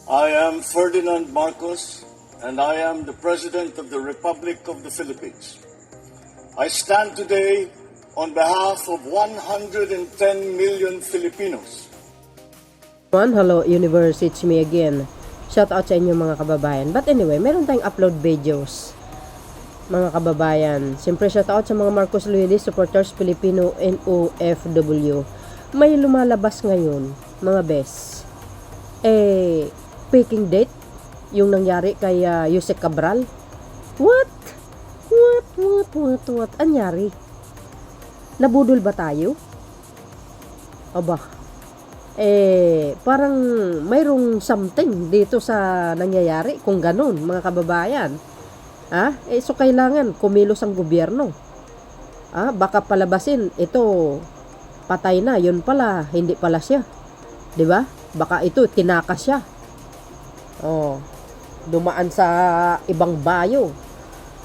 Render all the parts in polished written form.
I am Ferdinand Marcos, and I am the President of the Republic of the Philippines. I stand today on behalf of 110 million Filipinos. Hello universe, it's me again. Shout out sa inyo mga kababayan. But anyway, meron tayong upload videos. Mga kababayan, siyempre shout out sa mga Marcos Loyalist supporters Filipino and OFW. May lumalabas ngayon, mga bes. Faking date yung nangyari kay Yusek Cabral. What? Anyari? Nabudol ba tayo? Aba. Parang mayroong something dito sa nangyayari kung ganun, mga kababayan. So kailangan kumilos ang gobyerno. Baka palabasin, ito, patay na, yun pala, hindi pala siya. 'Di ba? Baka ito, tinakas siya. Dumaan sa ibang bayo.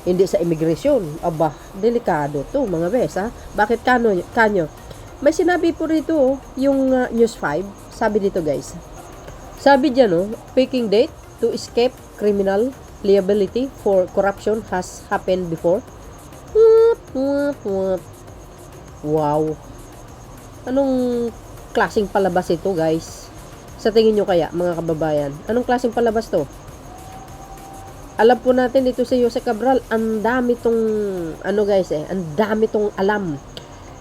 Hindi sa immigration. Aba, delikado to mga bes, Bakit kanyo? May sinabi po rito, yung News 5, sabi dito guys. Sabi dyan, faking date to escape criminal liability for corruption has happened before. What? Wow. Anong klaseng palabas ito guys? Sa tingin nyo kaya mga kababayan? Anong klaseng palabas to? Alam po natin dito si Yusek Cabral, ang dami tong ang dami tong alam.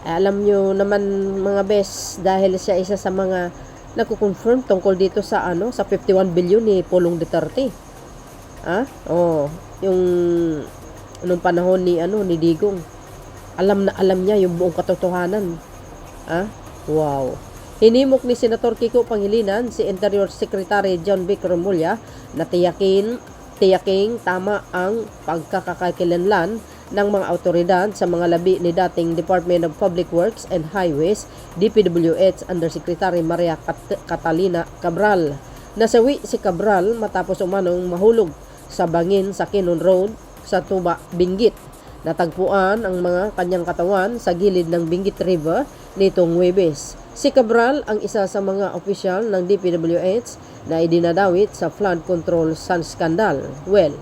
Alam nyo naman mga bes, dahil siya isa sa mga nagko-confirm tungkol dito sa sa 51 billion ni Pulong Duterte. Yung anong panahon ni Digong. Alam na alam niya yung buong katotohanan. Wow. Hinimok ni Senator Kiko Pangilinan si Interior Secretary John Vic Remulla na tiyaking tama ang pagkakakilanlan ng mga autoridad sa mga labi ni dating Department of Public Works and Highways DPWH Undersecretary Maria Catalina Cabral. Nasawi si Cabral matapos umanong mahulog sa bangin sa Kinon Road sa Tuba, Benguet. Natagpuan ang mga kanyang katawan sa gilid ng Benguet River nitong Huwebes. Si Cabral ang isa sa mga opisyal ng DPWH na idinadawit sa flood control scandal. Well,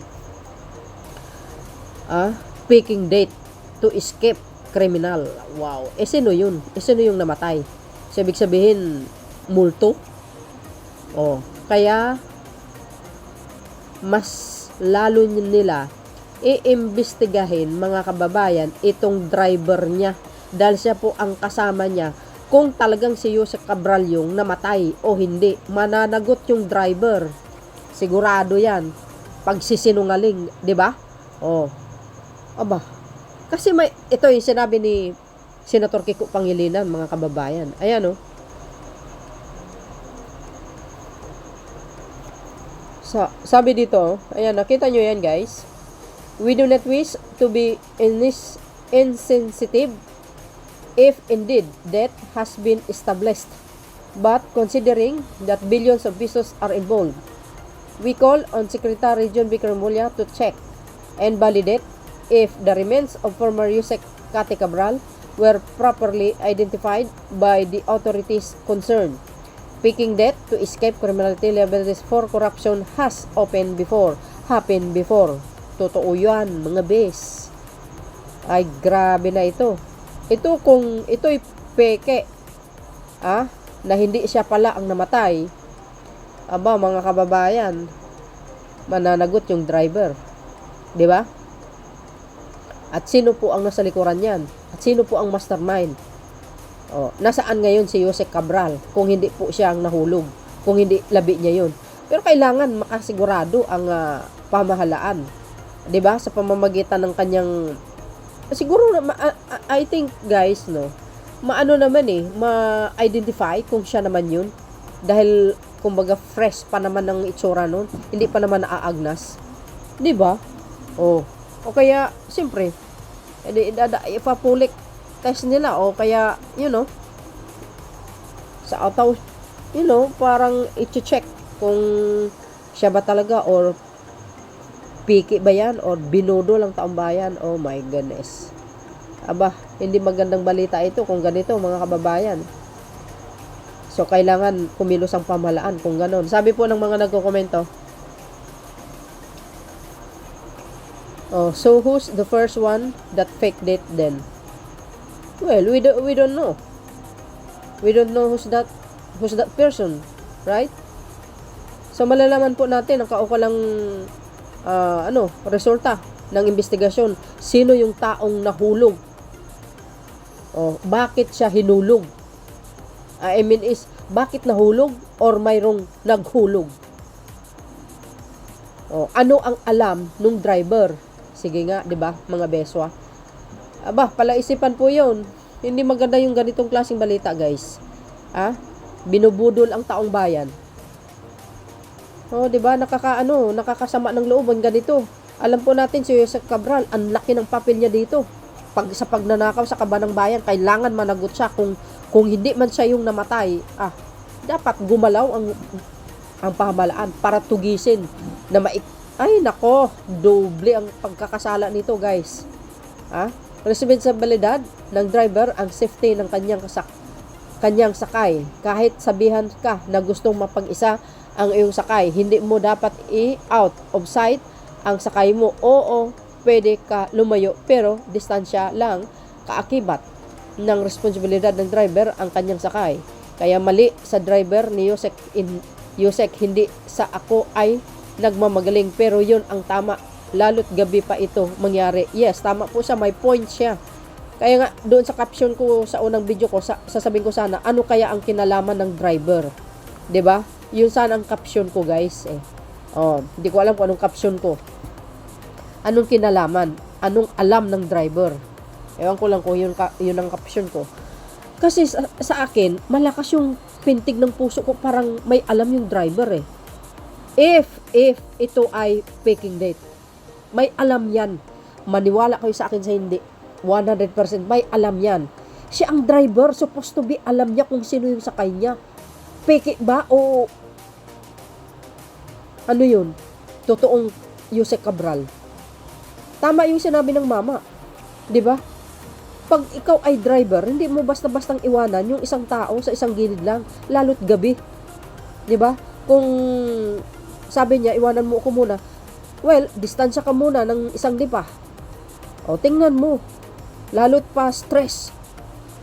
faking date to escape criminal. Wow. Sino yun? Sino yung namatay? So, ibig sabihin, multo? Kaya, mas lalo nila iimbestigahin mga kababayan itong driver niya dahil siya po ang kasama niya. Kung talagang si Yusek Cabral yung namatay o hindi, mananagot yung driver. Sigurado yan. Pagsisinungaling, di ba? Aba. Kasi ito yung sinabi ni Senator Kiko Pangilinan, mga kababayan. Ayan, sabi dito, ayan, nakita nyo yan, guys. We do not wish to be insensitive if indeed death has been established. But considering that billions of pesos are involved, we call on Secretary John Vic Remulla to check and validate if the remains of former Yusek Kati Cabral were properly identified by the authorities concerned. Faking death to escape criminality liabilities for corruption has happened before. Totoo yan, mga bes. Ay, grabe na ito. Ito kung ito'y peke, na hindi siya pala ang namatay, aba mga kababayan, mananagot yung driver. 'Di ba? At sino po ang nasa likuran niyan? At sino po ang mastermind? Nasaan ngayon si Yusek Cabral kung hindi po siya ang nahulog? Kung hindi labi niya yun. Pero kailangan makasigurado ang pamahalaan. 'Di ba? Sa pamamagitan ng kanyang siguro I think guys maano naman ma-identify kung siya naman yun dahil kumbaga fresh pa naman ng itsura nun, hindi pa naman naaagnas, 'di ba? O kaya siyempre ipapulik test nila o kaya sa auto parang i-check kung siya ba talaga or piki ba yan or binodo lang taong bayan. Oh my goodness. Aba, hindi magandang balita ito kung ganito mga kababayan. So, kailangan kumilos ang pamahalaan kung ganon. Sabi po ng mga nagko-komento, so who's the first one that faked it then? Well, we don't know. We don't know who's that person, right? So, malalaman po natin ang kaukulang resulta ng investigasyon. Sino yung taong nahulog? Bakit siya hinulog? I mean is, bakit nahulog or mayroong naghulog? Ano ang alam nung driver? Sige nga, 'di ba, mga beswa? Palaisipan po 'yon. Hindi maganda yung ganitong klaseng balita, guys. Binubudol ang taong bayan. 'di ba? Nakakasama ng loob ang ganito. Alam po natin si Joseph Cabral, ang laki ng papel niya dito. Sa pagnanakaw sa kabanang bayan, kailangan managot siya. Kung hindi man siya yung namatay, dapat gumalaw ang pamahalaan para tugisin na ay nako, doble ang pagkakasala nito, guys. Responsibilidad ng driver ang safety ng kanyang sakay. Kahit sabihan ka na gustong mapag-isa ang iyong sakay, hindi mo dapat i-out of sight ang sakay mo. Oo, pwede ka lumayo, pero distansya lang kaakibat ng responsibilidad ng driver ang kanyang sakay. Kaya mali sa driver ni Yusek, hindi sa ako ay nagmamagaling, pero yun ang tama, lalo't gabi pa ito mangyari. Yes, tama po siya, may point siya. Kaya nga, doon sa caption ko sa unang video ko, sasabihin ko sana, ano kaya ang kinalaman ng driver? 'Di ba? Yun sana ang caption ko, guys. Hindi ko alam kung anong caption ko. Anong kinalaman? Anong alam ng driver? Ewan ko lang kung yun ang caption ko. Kasi sa akin, malakas yung pintig ng puso ko, parang may alam yung driver eh. If ito ay faking date, may alam yan. Maniwala kayo sa akin sa hindi. 100% may alam yan. Siya ang driver, supposed to be alam niya kung sino yung sakay niya. Fake ba o ano yun? Totoong Joseph Cabral. Tama yung sinabi ng mama. 'Di ba? Pag ikaw ay driver, hindi mo basta-bastang iwanan yung isang tao sa isang gilid lang, lalo't gabi. 'Di ba? Kung sabi niya, iwanan mo ako muna. Well, distansya ka muna ng isang lipa. Tingnan mo. Lalo't pa stress.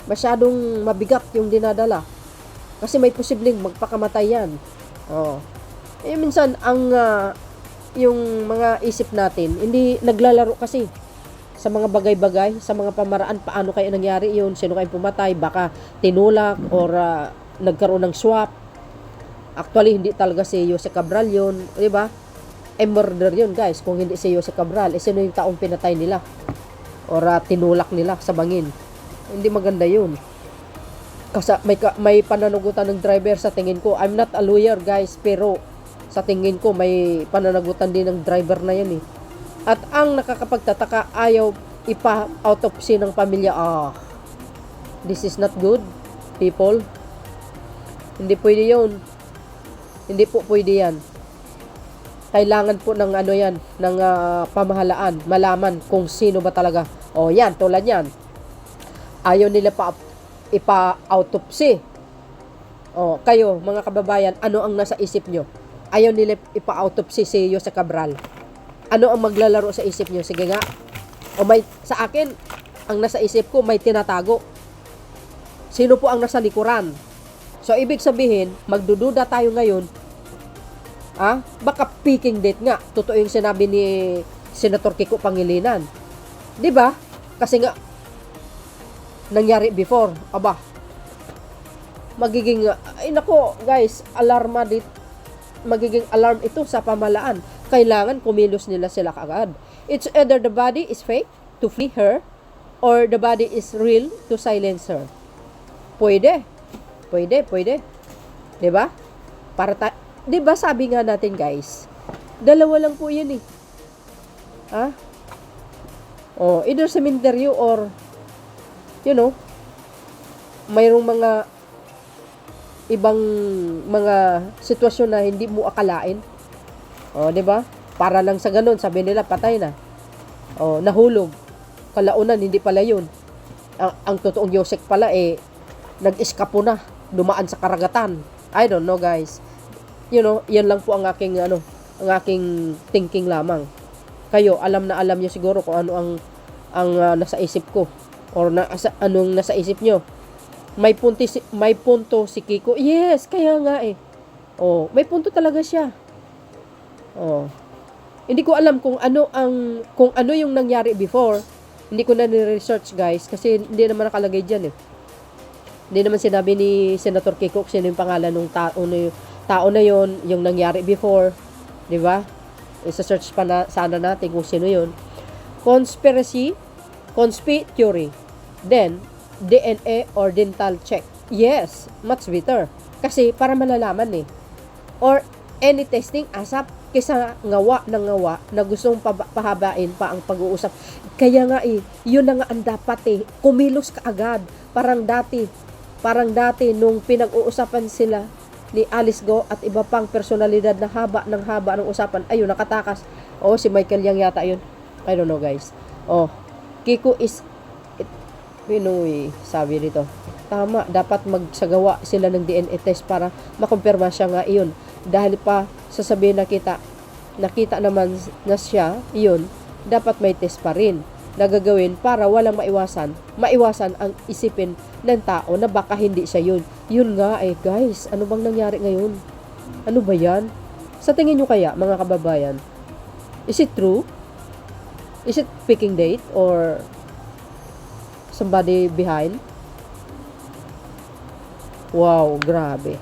Masyadong mabigat yung dinadala. Kasi may posibleng magpakamatay yan. Minsan, yung mga isip natin, hindi naglalaro kasi sa mga bagay-bagay, sa mga pamaraan, paano kaya nangyari yun, sino kayo pumatay, baka tinulak or nagkaroon ng swap. Actually, hindi talaga si Joseph Cabral yun, di ba? Murder yun, guys. Kung hindi si Joseph Cabral, sino yung taong pinatay nila or tinulak nila sa bangin? Hindi maganda yun. Kasi may pananagutan ng driver sa tingin ko. I'm not a lawyer, guys, pero sa tingin ko may pananagutan din ng driver na yan eh. At ang nakakapagtataka, ayaw ipa-autopsy ng pamilya. This is not good, people. Hindi pwede yun. Hindi po pwede yan. Kailangan po ng ng pamahalaan, malaman kung sino ba talaga. Yan, tulad yan. Ayaw nila ipa-autopsy. Kayo, mga kababayan, ano ang nasa isip nyo? Ayaw nila ipa-autopsy si Joseph Cabral. Ano ang maglalaro sa isip nyo? Sige nga. Sa akin, ang nasa isip ko, may tinatago. Sino po ang nasa likuran? So, ibig sabihin, magdududa tayo ngayon, baka peaking date nga. Totoo yung sinabi ni Senator Kiko Pangilinan. 'Di ba? Kasi nga, nangyari before. Magiging, guys, magiging alarm ito sa pamahalaan. Kailangan kumilos nila sila kaagad. It's either the body is fake to flee her or the body is real to silence her. Pwede. 'Di ba? Di ba sabi nga natin, guys, dalawa lang po yun eh. Either cemetery or, mayroong mga ibang mga sitwasyon na hindi mo akalain. Di ba? Para lang sa ganun, sabi nila, patay na. Nahulog. Kalaunan, hindi pala yun. Ang totoong Joseph pala, nag-eskapo na. dumaan sa karagatan. I don't know, guys. You know, yan lang po ang aking thinking lamang. Kayo, alam niyo siguro kung ano ang nasa isip ko or anong nasa isip nyo. May punto si Kiko. Yes, kaya nga eh. Oh, may punto talaga siya. Oh. Hindi ko alam kung ano yung nangyari before. Hindi ko na ni-research, guys, kasi hindi naman nakalagay diyan eh. Hindi naman sinabi ni Senator Kiko kung sino yung pangalan ng tao na yon, yung nangyari before, 'di ba? Isa-search pa na sana natin kung sino yon. Conspiracy theory. Then DNA or dental check. Yes, much better. Kasi para malalaman eh. Or any testing ASAP kaysa ngawa na gustong pahabain pa ang pag-uusap. Kaya nga eh, yun na nga ang dapat eh. Kumilos ka agad. Parang dati nung pinag-uusapan sila ni Alice Go at iba pang personalidad na haba ng usapan. Ayun, nakatakas. Oh, si Michael Yang yata yun. I don't know, guys. Oh, Kiko is Pinoy, sabi dito. Tama, dapat magsagawa sila ng DNA test para makumpirma siya nga iyon. Dahil pa sasabihin nakita naman na siya, iyon, dapat may test pa rin na gagawin para walang maiwasan ang isipin ng tao na baka hindi siya yun. Yun nga eh, guys, ano bang nangyari ngayon? Ano ba yan? Sa tingin nyo kaya, mga kababayan, is it true? Is it picking date or somebody behind? Wow, grabe.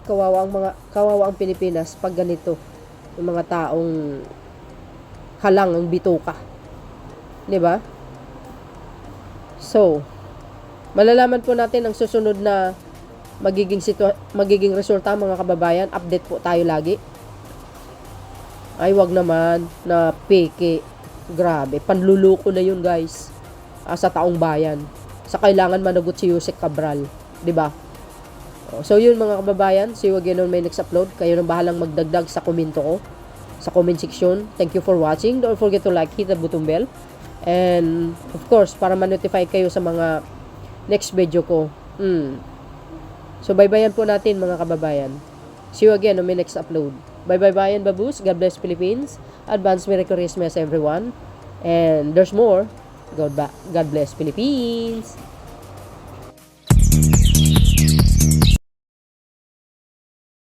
Kawawa ang Pilipinas pag ganito. Yung mga taong halang ang bituka. 'Di ba? So, malalaman po natin ang susunod na magiging resulta, mga kababayan. Update po tayo lagi. Ay, wag naman na peke. Grabe, panluluko na yun, guys. Sa taong bayan. Sa kailangan managot si Yusek Cabral, 'di ba? So yun, mga kababayan, see you again on my next upload. Kayo nang bahalang magdagdag sa komento ko, sa comment section. Thank you for watching. Don't forget to like, hit the button bell. And of course, para ma-notify kayo sa mga next video ko. So bye-bye po natin, mga kababayan. See you again on my next upload. Bye-bye bayan, babus. God bless Philippines. Advance Merry Christmas, everyone. And there's more. God bless Philippines.